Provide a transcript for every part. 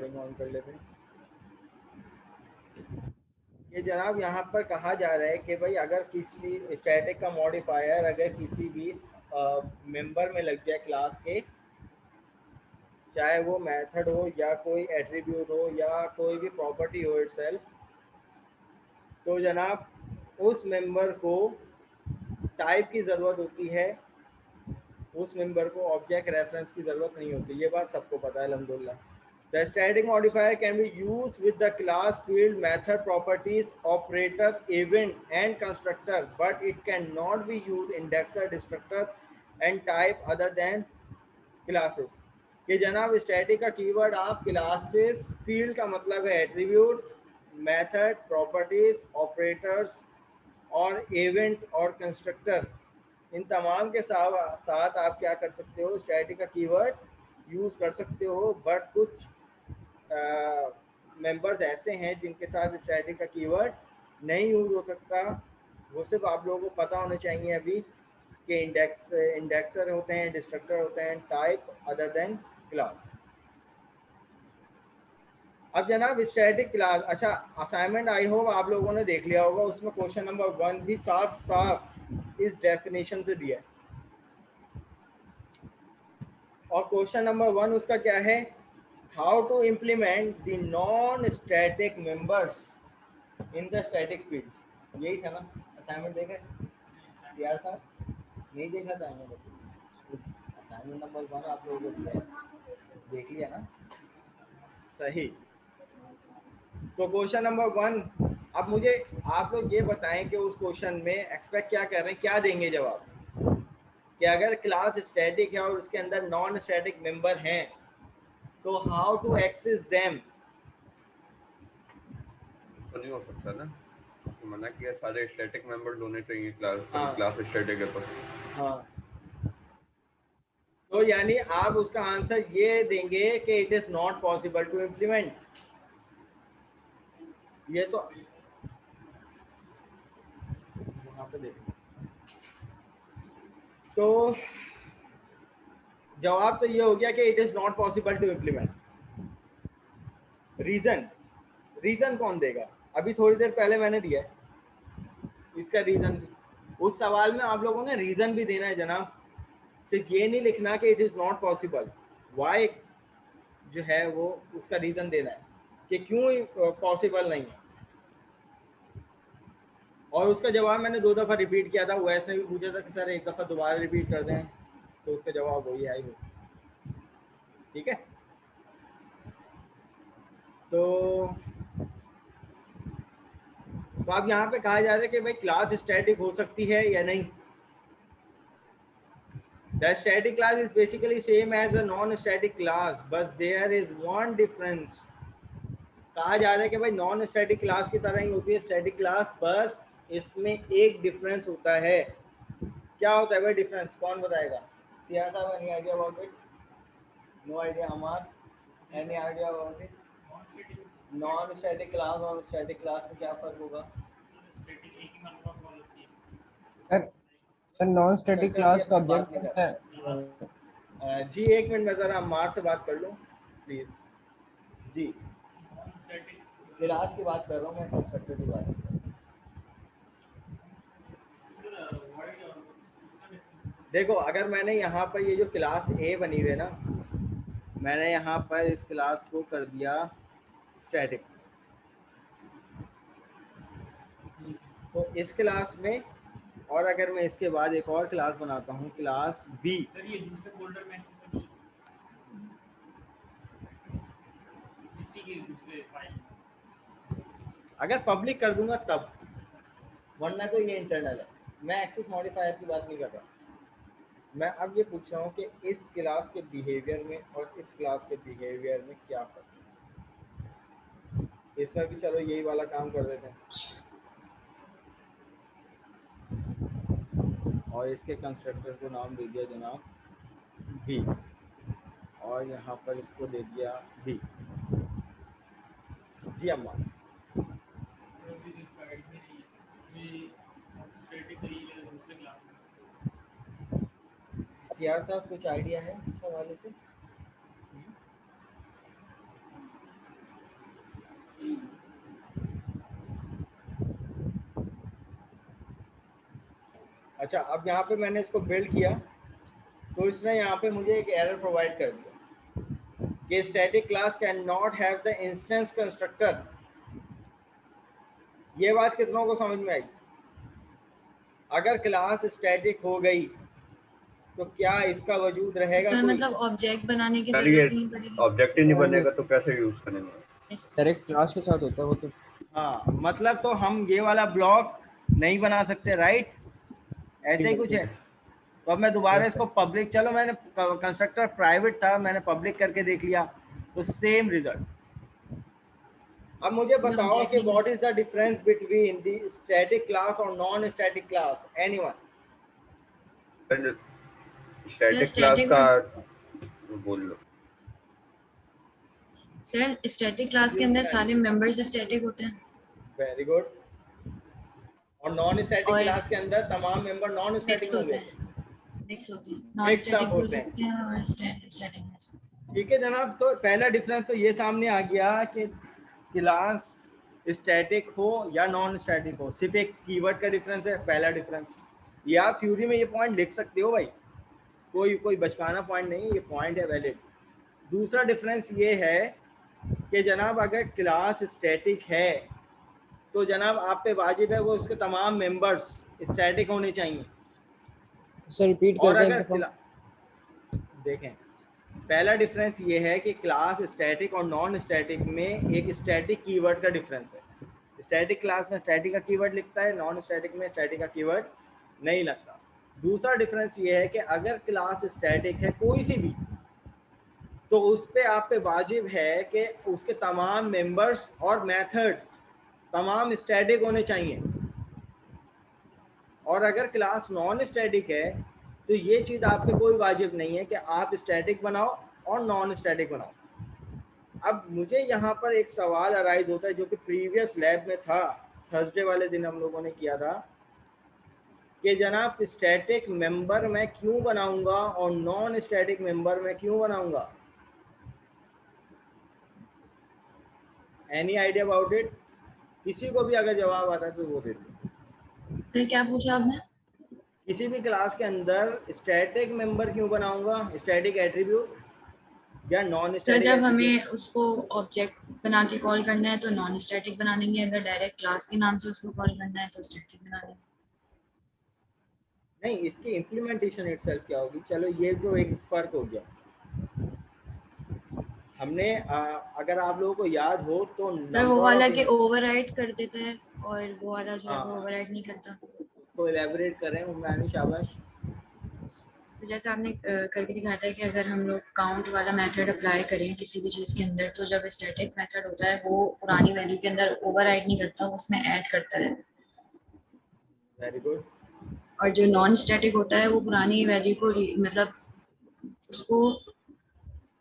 Recording on कर लेते हैं। ये जनाब यहाँ पर कहा जा रहा है कि भाई अगर किसी स्टैटिक का मॉडिफायर अगर किसी भी मेंबर में लग जाए क्लास के, चाहे वो मेथड हो या कोई एट्रीब्यूट हो या कोई भी प्रॉपर्टी हो इटसेल्फ, तो जनाब उस मेंबर को टाइप की ज़रूरत होती है, उस मेंबर को ऑब्जेक्ट रेफरेंस की ज़रूरत नहीं होती। ये बात सबको पता है अल्हम्दुलिल्लाह। The static modifier can be used with the class, field, method, properties, operator, event, and constructor, but it cannot be used indexer, destructor, and type other than classes. कि जनाब स्टैटिक का कीवर्ड आप क्लासेस, फील्ड का मतलब है attribute, method, properties, operators और events और constructor, इन तमाम के साथ आप क्या कर सकते हो, स्टैटिक का कीवर्ड यूज़ कर सकते हो। बट कुछ मेंबर्स ऐसे हैं जिनके साथ स्टैटिक का कीवर्ड नहीं यूज़ हो सकता। वो सिर्फ आप लोगों को पता होना चाहिए अभी कि इंडेक्सर होते हैं, डिस्ट्रक्टर होते हैं, टाइप अदर देन क्लास। अब जनाब स्टैटिक क्लास, अच्छा असाइनमेंट आई होप आप लोगों ने देख लिया होगा, उसमें क्वेश्चन नंबर 1 भी साफ साफ इस डेफिनेशन से दिया है। और क्वेश्चन नंबर 1 उसका क्या है, how to implement the non static members in the static field. यही था ना असाइनमेंट, देखे यार था, नहीं देखा था असाइनमेंट नंबर 1 आप लोगों को दिया है, देख लिया ना, सही। तो क्वेश्चन नंबर 1, अब मुझे आप लोग ये बताएं कि उस क्वेश्चन में एक्सपेक्ट क्या कर रहे हैं, क्या देंगे जवाब, कि अगर क्लास स्टैटिक है और उसके अंदर नॉन स्टैटिक मेंबर हैं तो हाउ टू एक्सेस देम। तो नहीं हो सकता ना, आपने मना किया सारे स्टैटिक मेंबर्स होने चाहिए क्लास, हाँ क्लास स्टैटिक है तो। हाँ, तो यानी आप उसका आंसर ये देंगे कि it is not possible to implement. ये तो यहाँ पे देखिए, तो जवाब तो ये हो गया कि it is not possible to implement. Reason, reason कौन देगा, अभी थोड़ी देर पहले मैंने दिया है इसका रीजन भी। उस सवाल में आप लोगों ने रीजन भी देना है जनाब, सिर्फ ये नहीं लिखना कि it is not possible, why जो है वो उसका रीजन देना है कि क्यों पॉसिबल नहीं है। और उसका जवाब मैंने 2 दफ़ा रिपीट किया था, वो ऐसे भी पूछा था कि सर एक दफ़ा दोबारा रिपीट कर दें, तो उसका जवाब वही आई हो। ठीक है, तो अब यहाँ पे कहा जा रहा है कि भाई क्लास स्टैटिक हो सकती है या नहीं। The static class is basically same as a non-static class, but there is one difference. कहा जा रहा है कि भाई नॉन स्टैटिक क्लास की तरह ही होती है स्टैटिक क्लास, बस इसमें एक डिफरेंस होता है। क्या होता है भाई डिफरेंस, कौन बताएगा? सिया साहब, any idea about it? No idea. हमार, any idea about it? Non static class और स्टैटिक क्लास में क्या फर्क होगा? Sir sir non static constructor जी क्लास का अपनी बात ऑब्जेक्ट नहीं होता है। कर जी, एक मिनट में ज़रा अम्मार से बात कर लूँ प्लीज़। जी, क्लास की बात कर रहा हूँ मैं, कंस्ट्रक्टर की बात नहीं कर रहा। देखो अगर मैंने यहाँ पर ये जो क्लास ए बनी हुई है ना, मैंने यहाँ पर इस क्लास को कर दिया स्टैटिक, तो इस क्लास में, और अगर मैं इसके बाद एक और क्लास बनाता हूँ क्लास बी, सर ये दूसरे फोल्डर में इसी के दूसरे फाइल, अगर पब्लिक कर दूंगा तब, वरना तो ये इंटरनल है। मैं एक्सेस मॉडिफायर की बात नहीं कर रहा, मैं अब ये पूछ रहा हूँ कि इस क्लास के बिहेवियर में और इस क्लास के बिहेवियर में क्या फर्क है। इसमें भी चलो यही वाला काम कर देते हैं, और इसके कंस्ट्रक्टर को नाम दे दिया जनाब बी, और यहाँ पर इसको दे दिया बी। जी अम्मा, यार साहब कुछ आइडिया है इस हवाले से? अच्छा, अब यहाँ पे मैंने इसको बिल्ड किया तो इसने यहाँ पे मुझे एक एरर प्रोवाइड कर दिया कि static class can not have the instance constructor. ये बात कितनों को समझ में आई? अगर क्लास स्टैटिक हो गई तो क्या इसका वजूद रहेगा सर कोई? मतलब ऑब्जेक्ट बनाने की सर ये जरूरत नहीं पड़ेगी। ऑब्जेक्ट ही नहीं बनेगा तो कैसे यूज करेंगे? डायरेक्ट क्लास के साथ होता है वो तो। हाँ, मतलब तो हम ये वाला ब्लॉक नहीं बना सकते, राइट? ऐसे ही कुछ है। तो अब मैं दोबारा Yes, इसको पब्लिक, चलो मैंने कंस्ट्रक्टर प्राइवेट था, मैंने पब्लिक करके देख लिया तो सेम रिजल्ट। अब मुझे बताओ कि what is the difference between the static class और non static class? Anyone? Static class का बोल लो सर। स्टैटिक क्लास के अंदर सारे मेंबर्स स्टैटिक होते हैं। Very good. और नॉन स्टैटिक और क्लास के अंदर तमाम मेंबर नॉन स्टैटिक मिक्स होते होंगे? हैं, मिक्स होते हैं, नॉन Mixed up स्टैटिक हो होते हैं। सकते हैं और स्टैटिक हो सकते हैं। ठीक है जनाब, तो पहला डिफरेंस तो ये सामने आ गया कि क्लास स्टैटिक हो या नॉन स्टैटिक हो, सिर्फ एक कीवर्ड का डिफरेंस है, पहला डिफरेंस। ये आप थ्योरी में ये पॉइंट लिख सकते हो भाई, कोई बचकाना पॉइंट नहीं, ये पॉइंट है वैलिड। दूसरा डिफरेंस ये है कि जनाब अगर क्लास स्टैटिक है तो जनाब आप पे वाजिब है वो उसके तमाम मेंबर्स स्टैटिक होने चाहिए। सर रिपीट और कर दें एक अगर दफा। देखें, पहला डिफरेंस ये है कि क्लास स्टैटिक और नॉन स्टैटिक में एक स्टैटिक कीवर्ड का डिफरेंस है। स्टैटिक क्लास में स्टैटिक का कीवर्ड लिखता है, नॉन स्टैटिक में स्टैटिक का कीवर्ड नहीं लगता। दूसरा डिफरेंस ये है कि अगर क्लास स्टैटिक है कोई सी भी तो उस पर आप पे वाजिब है कि उसके तमाम मेंबर्स और मेथड्स तमाम स्टैटिक होने चाहिए। और अगर क्लास नॉन स्टैटिक है तो ये चीज़ आप पे कोई वाजिब नहीं है कि आप स्टैटिक बनाओ और नॉन स्टैटिक बनाओ। अब मुझे यहाँ पर एक सवाल अराइज होता है जो कि प्रीवियस लैब में था, थर्सडे वाले दिन हम लोगों ने किया था कि जनाब स्टैटिक मेंबर मैं क्यों बनाऊंगा और नॉन स्टैटिक मेंबर मैं क्यों बनाऊंगा? Any idea about it? किसी को भी अगर जवाब आता है तो वो दे दो। सर क्या पूछा आपने? किसी भी क्लास के अंदर स्टैटिक मेंबर क्यों बनाऊंगा, स्टैटिक एट्रीब्यूट या नॉन सर स्टैटिक जब एट्रीब्यूट? हमें उसको ऑब्जेक्ट बना के कॉल करना है तो नॉन स्टैटिक बना देंगे, अगर डायरेक्ट क्लास के नाम से उसको कॉल करना है तो स्टैटिक बना देंगे। नहीं, इसकी इम्प्लीमेंटेशन इटसेल्फ क्या होगी? चलो ये तो एक फ़र्क हो गया। हमने अगर आप लोगों को याद हो तो सर वो नंबर वाला ऑफ के ओवरराइड कर देता है और वो वाला जो है वो ओवरराइड नहीं करता। उसको एलेबोरेट कर रहे हैं उम्मानी, शाबाश। तो जैसे आपने करके दिखाया था कि अगर हम लोग काउंट वाला मेथड अप्लाई करें किसी भी चीज़ के अंदर तो जब स्टैटिक मेथड होता है वो पुरानी वैल्यू के अंदर ओवरराइड नहीं करता, वो उसमें ऐड करता रहता है। Very good. और जो नॉन स्टैटिक होता है वो पुरानी वैल्यू को मतलब उसको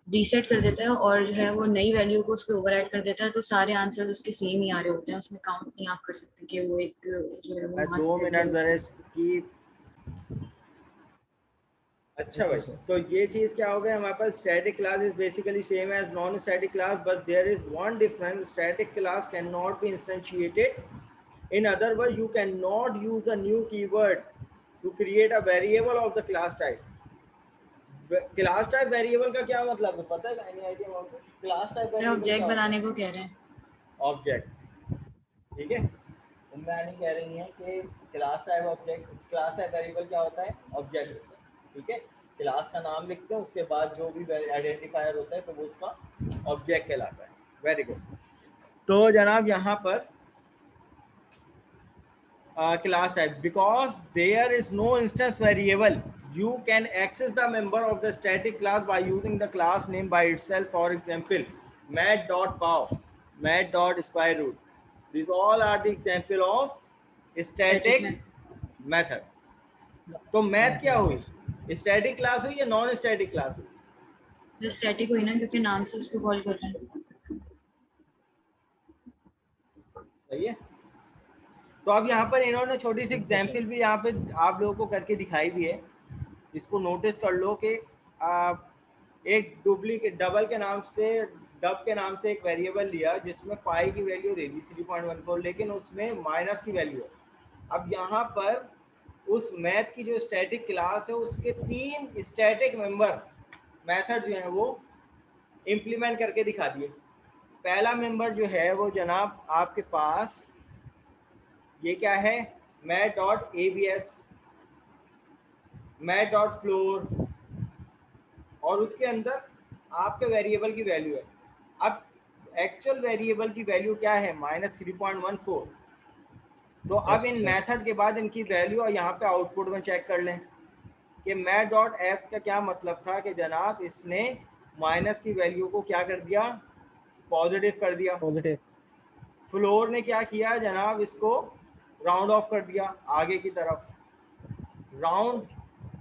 रीसेट कर देता है और जो है वो नई वैल्यू को उस पर ओवरराइड कर देता है, तो सारे आंसर उसके सेम ही आ रहे होते हैं, उसमें काउंट नहीं आप कर सकते कि वो एक जो है वो मैं वहाँ 2 से मिनट जरा इसकी। अच्छा भाई, तो ये चीज़ क्या हो गया हमारे पास? Static class is basically same as non static class, but there is one difference, static class can not be instantiated. In other words, you cannot use the new keyword to create a variable of the class type. Class type variable का क्या मतलब है पता है? Any idea about it? Class type variable object क्या होता बनाने है? को कह रहे हैं। ऑब्जेक्ट, ठीक है। उम्मीद नहीं कह रही है कि class type object, class type variable क्या होता है? ऑब्जेक्ट होता है, ठीक है। क्लास का नाम लिखते हैं, उसके बाद जो भी आइडेंटिफायर होता है तो वो उसका ऑब्जेक्ट कहलाता है। Very good. तो जनाब यहाँ पर class type, because there is no instance variable, you can access the member of the static class by using the class name by itself. For example, mat.pow, mat.square root, these all are the example of static method. तो math क्या हुई? Static class हुई या non static class हुई? जो static हुई ना, क्योंकि नाम से उसको कॉल कर रहे हैं। सही है। तो अब यहाँ पर इन्होंने छोटी सी एग्जाम्पल भी यहाँ पे आप लोगों को करके दिखाई भी है, इसको नोटिस कर लो कि एक डुप्लीकेट डबल के नाम से, डब के नाम से एक वेरिएबल लिया जिसमें पाई की वैल्यू दे दी 3.14, लेकिन उसमें माइनस की वैल्यू है। अब यहाँ पर उस मैथ की जो स्टैटिक क्लास है उसके 3 स्टैटिक मेंबर मेथड जो है वो इम्प्लीमेंट करके दिखा दिए। पहला मेंबर जो है वो जनाब आपके पास ये क्या है, math dot abs, math dot floor, और उसके अंदर आपके वेरिएबल की वैल्यू है। अब एक्चुअल वेरिएबल की वैल्यू क्या है, -3.14। तो अब इन मेथड के बाद इनकी वैल्यू और यहाँ पे आउटपुट में चेक कर लें कि मैथ डॉट एफ का क्या मतलब था कि जनाब इसने माइनस की वैल्यू को क्या कर दिया, पॉजिटिव कर दिया। पॉजिटिव। फ्लोर ने क्या किया जनाब, इसको राउंड ऑफ कर दिया आगे की तरफ। राउंड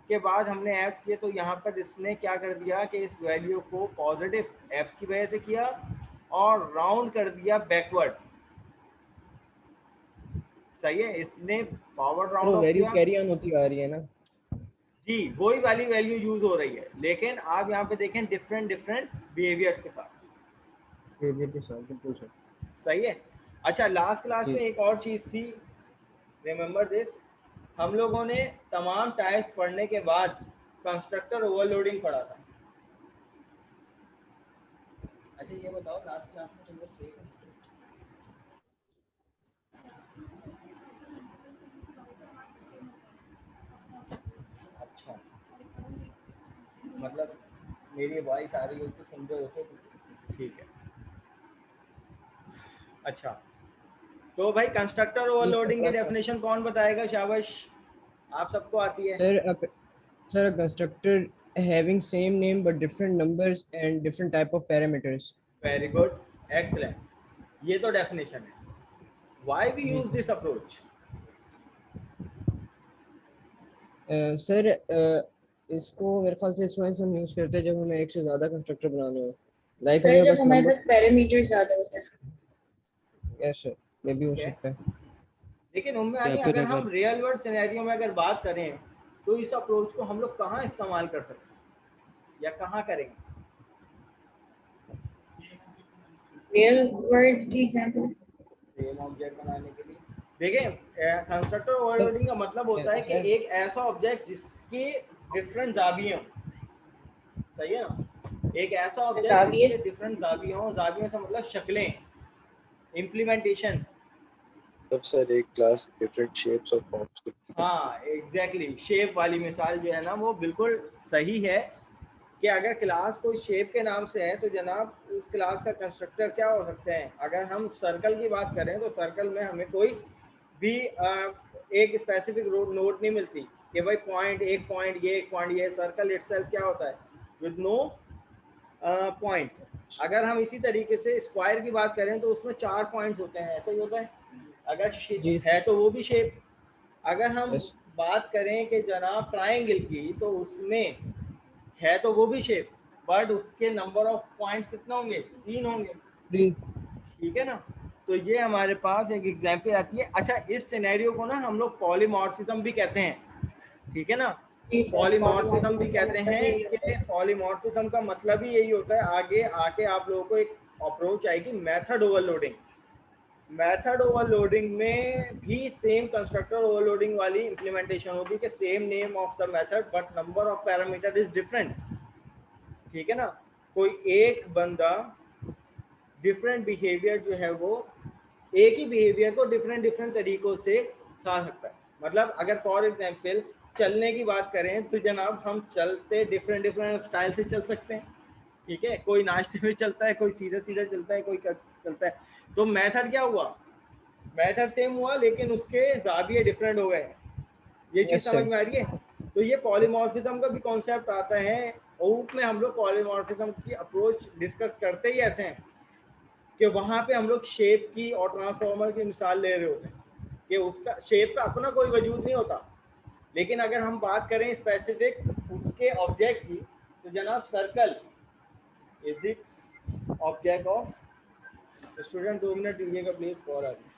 के बाद हमने एप्स किए तो यहाँ पर इसने क्या कर दिया कि इस वैल्यू को पॉजिटिव एप्स की वजह से किया और राउंड कर दिया बैकवर्ड। सही है, इसने फॉरवर्ड राउंड ऑफ वैल्यू किया। कैरी ऑन होती आ रही है ना जी, वही वाली वैल्यू यूज हो रही है, लेकिन आप यहाँ पे देखें डिफरेंट बिहेवियर्स के साथ। बिहेवियर के साथ, बिल्कुल सर। सही है। अच्छा, लास्ट क्लास जी। में एक और चीज़ थी, रिमेंबर दिस, हम लोगों ने तमाम टाइप्स पढ़ने के बाद कंस्ट्रक्टर ओवरलोडिंग पढ़ा था। अच्छा ये बताओ लास्ट क्लास में तुम लोग थे? अच्छा, मतलब मेरी वॉइस आ रही हो तो सुन रहे हो तो ठीक है। अच्छा, तो भाई कंस्ट्रक्टर ओवरलोडिंग की डेफिनेशन कौन बताएगा? शाबाश, आप सबको आती है। Sir constructor having same name but different numbers and different type of parameters. Very good, excellent, ये तो डेफिनेशन है। Why we use this approach? Sir इसको मेरे ख्याल से इस वजह से हम यूज करते हैं जब हमें एक से ज्यादा कंस्ट्रक्टर बनाने हो, लाइक सर जब हमारे पास पैरामीटर ज्यादा होता है। यस सर, ये भी हो सकता है। लेकिन उम्मीद है अगर हम रियल वर्ल्ड सिनेरियो में अगर बात करें तो इस अप्रोच को हम लोग कहाँ इस्तेमाल कर सकते हैं या कहाँ करेंगे? रियल वर्ल्ड की एग्जांपल, सेम ऑब्जेक्ट बनाने के लिए देखें, कंस्ट्रक्टर ओवरलोडिंग का मतलब होता है कि एक ऐसा ऑब्जेक्ट जिसके डिफरेंट जाविये हों। सही है ना, एक ऐसा ऑब्जेक्ट जिसके डिफरेंट जाविये हों, जावियों से मतलब शक्लें, इम्प्लीमेंटेशन। तब सर एक क्लास डिफरेंट शेप्स और फॉर्म्स। हाँ एग्जैक्टली, शेप वाली मिसाल जो है ना वो बिल्कुल सही है कि अगर क्लास कोई शेप के नाम से है तो जनाब उस क्लास का कंस्ट्रक्टर क्या हो सकते हैं। अगर हम सर्कल की बात करें तो सर्कल में हमें कोई भी एक स्पेसिफिक नोट नहीं मिलती कि भाई पॉइंट, एक पॉइंट ये सर्कल इटसेल्फ क्या होता है, विद नो पॉइंट। अगर हम इसी तरीके से स्क्वायर की बात करें तो उसमें 4 पॉइंट्स होते हैं, ऐसा ही होता है। अगर है तो वो भी शेप। अगर हम बात करें कि जनाब ट्रायंगल की तो उसमें है तो वो भी शेप, बट उसके नंबर ऑफ पॉइंट्स कितना होंगे, 3 होंगे। ठीक है ना, तो ये हमारे पास एक एग्जांपल आती है। अच्छा, इस सिनेरियो को ना हम लोग पॉलीमॉर्फिज्म भी कहते हैं। ठीक है ना, पॉलीमॉर्फिज्म भी कहते हैं कि पॉलीमॉर्फिज्म का मतलब ही यही होता है। आगे आके आप लोगों को एक अप्रोच आएगी मेथड ओवरलोडिंग। मेथड ओवरलोडिंग में भी सेम कंस्ट्रक्टर ओवरलोडिंग वाली इंप्लीमेंटेशन होगी कि same name of the method but number of parameter is different. ठीक है ना, कोई एक बंदा डिफरेंट बिहेवियर जो है वो एक ही बिहेवियर को डिफरेंट तरीकों से खा सकता है। मतलब अगर फॉर एग्जांपल चलने की बात करें तो जनाब हम चलते डिफरेंट स्टाइल से चल सकते हैं। ठीक है, कोई नाचते हुए चलता है, कोई सीधा चलता है, कोई चलता है। तो मेथड क्या हुआ, मेथड सेम हुआ लेकिन उसके जाविये डिफरेंट हो गए। ये चीज समझ में आ रही है? तो ये पॉलीमॉर्फिज्म का भी कॉन्सेप्ट आता है। ओप में हम लोग पॉलीमॉर्फिज्म की अप्रोच डिस्कस करते ही ऐसे हैं कि वहां पे हम लोग शेप की और ट्रांसफॉर्मर की मिसाल ले रहे होते हैं कि उसका शेप का अपना कोई वजूद नहीं होता। लेकिन अगर हम बात करें स्पेसिफिक उसके ऑब्जेक्ट की तो जनाब circle is it object of. Student 2 minute दीजिएगा प्लीज, कॉल आ रही है।